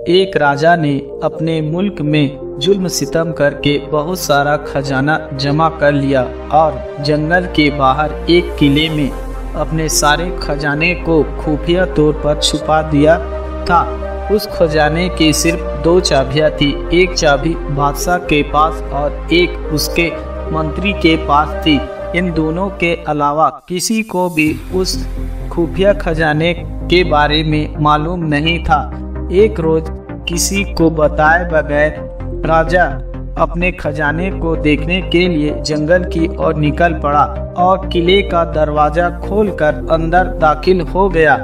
एक राजा ने अपने मुल्क में जुल्म सितम करके बहुत सारा खजाना जमा कर लिया और जंगल के बाहर एक किले में अपने सारे खजाने को खुफिया तौर पर छुपा दिया था। उस खजाने की सिर्फ 2 चाबियां थी, एक चाबी बादशाह के पास और एक उसके मंत्री के पास थी। इन दोनों के अलावा किसी को भी उस खुफिया खजाने के बारे में मालूम नहीं था। एक रोज किसी को बताए बगैर राजा अपने खजाने को देखने के लिए जंगल की ओर निकल पड़ा और किले का दरवाजा खोलकर अंदर दाखिल हो गया।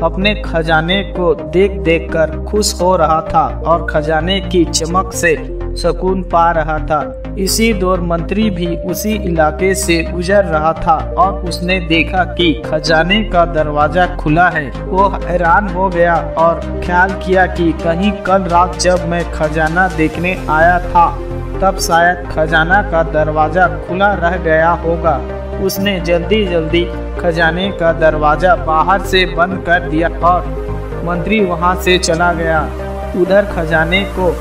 अपने खजाने को देख देख कर खुश हो रहा था और खजाने की चमक से सुकून पा रहा था। इसी दौर मंत्री भी उसी इलाके से गुजर रहा था और उसने देखा कि खजाने का दरवाजा खुला है। वो हैरान हो गया और ख्याल किया कि कहीं कल रात जब मैं खजाना देखने आया था तब शायद खजाना का दरवाजा खुला रह गया होगा। उसने जल्दी जल्दी खजाने का दरवाजा बाहर से बंद कर दिया और मंत्री वहां से चला गया। उधर खजाने को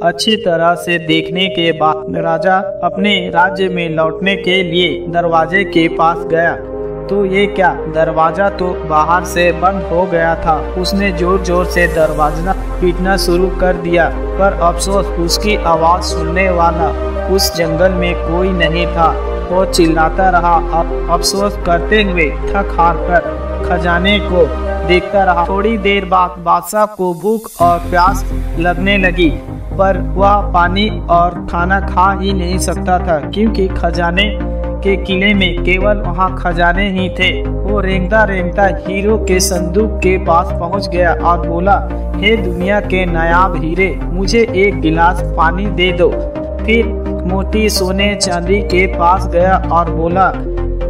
अच्छी तरह से देखने के बाद राजा अपने राज्य में लौटने के लिए दरवाजे के पास गया तो ये क्या, दरवाजा तो बाहर से बंद हो गया था। उसने जोर जोर से दरवाजा पीटना शुरू कर दिया, पर अफसोस उसकी आवाज सुनने वाला उस जंगल में कोई नहीं था। वो चिल्लाता रहा, अफसोस करते हुए थक हार कर खजाने को देखता रहा। थोड़ी देर बाद बादशाह को भूख और प्यास लगने लगी, पर वह पानी और खाना खा ही नहीं सकता था क्योंकि खजाने के किले में केवल वहाँ खजाने ही थे। वो रेंगता रेंगता हीरो के संदूक के पास पहुँच गया और बोला, हे दुनिया के नायाब हीरे, मुझे एक गिलास पानी दे दो। फिर मोती सोने चांदी के पास गया और बोला,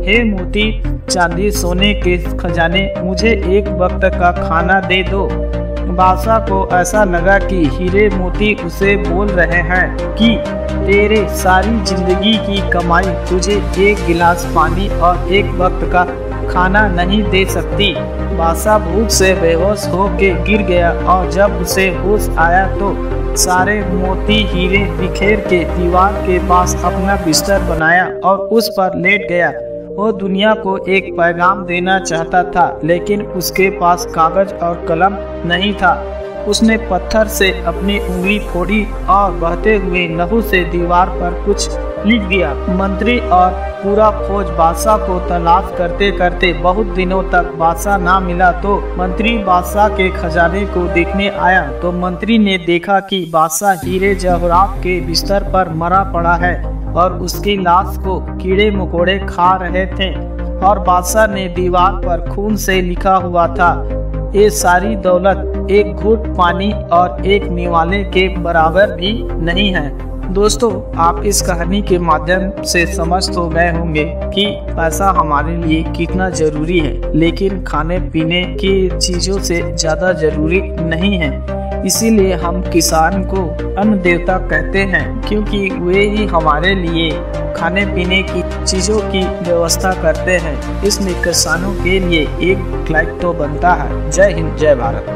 हे मोती चांदी सोने के खजाने, मुझे एक वक्त का खाना दे दो। बादशाह को ऐसा लगा कि हीरे मोती उसे बोल रहे हैं कि तेरे सारी जिंदगी की कमाई तुझे एक गिलास पानी और एक वक्त का खाना नहीं दे सकती। बादशाह भूख से बेहोश होके गिर गया और जब उसे होश आया तो सारे मोती हीरे बिखेर के दीवार के पास अपना बिस्तर बनाया और उस पर लेट गया। वो दुनिया को एक पैगाम देना चाहता था, लेकिन उसके पास कागज और कलम नहीं था। उसने पत्थर से अपनी उंगली फोड़ी और बहते हुए लहू से दीवार पर कुछ लिख दिया। मंत्री और पूरा फौज बादशाह को तलाश करते करते बहुत दिनों तक बादशाह ना मिला तो मंत्री बादशाह के खजाने को देखने आया तो मंत्री ने देखा कि बादशाह हीरे जवाहरात के बिस्तर पर मरा पड़ा है और उसकी लाश को कीड़े मकोड़े खा रहे थे और बादशाह ने दीवार पर खून से लिखा हुआ था, ये सारी दौलत एक घूंट पानी और एक निवाले के बराबर भी नहीं है। दोस्तों, आप इस कहानी के माध्यम से समझ तो गए होंगे कि पैसा हमारे लिए कितना जरूरी है, लेकिन खाने पीने की चीजों से ज्यादा जरूरी नहीं है। इसीलिए हम किसान को अन्न देवता कहते हैं, क्योंकि वे ही हमारे लिए खाने पीने की चीजों की व्यवस्था करते हैं। इसलिए किसानों के लिए एक लाइक तो बनता है। जय हिंद, जय भारत।